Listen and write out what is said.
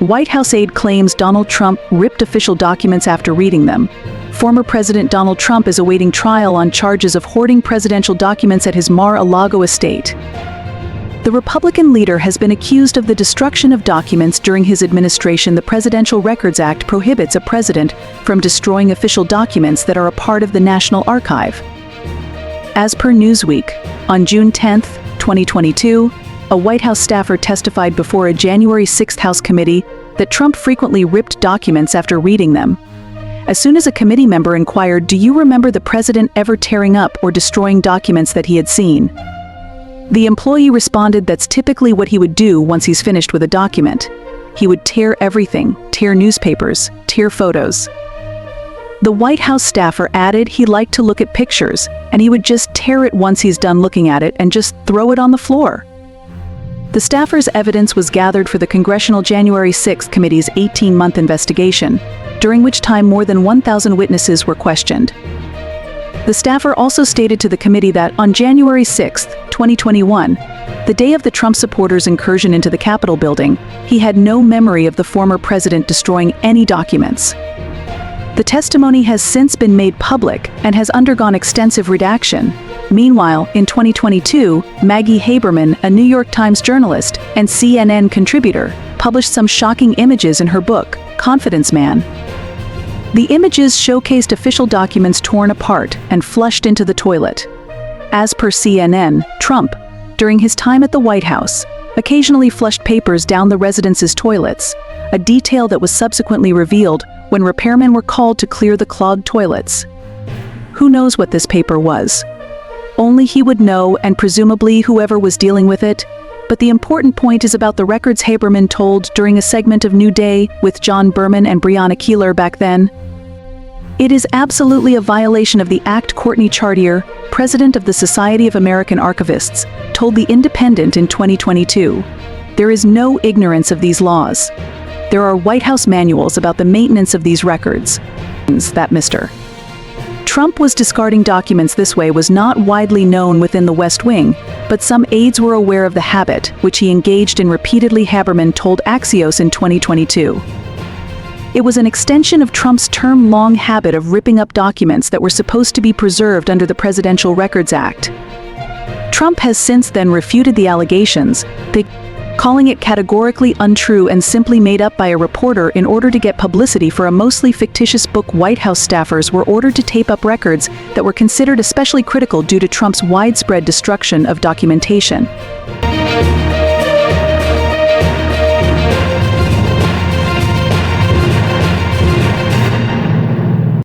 White House aide claims Donald Trump ripped official documents after reading them. Former President Donald Trump is awaiting trial on charges of hoarding presidential documents at his Mar-a-Lago estate. The Republican leader has been accused of the destruction of documents during his administration. The Presidential Records Act prohibits a president from destroying official documents that are a part of the National Archive. As per Newsweek, on June 10, 2022, a White House staffer testified before a January 6 House committee that Trump frequently ripped documents after reading them. As soon as a committee member inquired, "Do you remember the president ever tearing up or destroying documents that he had seen?" The employee responded that's typically what he would do once he's finished with a document. He would tear everything, tear newspapers, tear photos. The White House staffer added he liked to look at pictures, and he would just tear it once he's done looking at it and just throw it on the floor. The staffer's evidence was gathered for the Congressional January 6 Committee's 18-month investigation, during which time more than 1,000 witnesses were questioned. The staffer also stated to the committee that on January 6, 2021, the day of the Trump supporters' incursion into the Capitol building, he had no memory of the former president destroying any documents. The testimony has since been made public and has undergone extensive redaction. Meanwhile, in 2022, Maggie Haberman, a New York Times journalist and CNN contributor, published some shocking images in her book, Confidence Man. The images showcased official documents torn apart and flushed into the toilet. As per CNN, Trump, during his time at the White House, occasionally flushed papers down the residence's toilets, a detail that was subsequently revealed when repairmen were called to clear the clogged toilets. Who knows what this paper was? Only he would know, and presumably whoever was dealing with it. But the important point is about the records Haberman told during a segment of New Day with John Berman and Breonna Keeler back then. It is absolutely a violation of the act. Courtney Chartier, president of the Society of American Archivists, told The Independent in 2022. There is no ignorance of these laws. There are White House manuals about the maintenance of these records. That Mr. Trump was discarding documents this way was not widely known within the West Wing, but some aides were aware of the habit, which he engaged in repeatedly, Haberman told Axios in 2022. It was an extension of Trump's term-long habit of ripping up documents that were supposed to be preserved under the Presidential Records Act. Trump has since then refuted the allegations, calling it categorically untrue and simply made up by a reporter in order to get publicity for a mostly fictitious book. White House staffers were ordered to tape up records that were considered especially critical due to Trump's widespread destruction of documentation.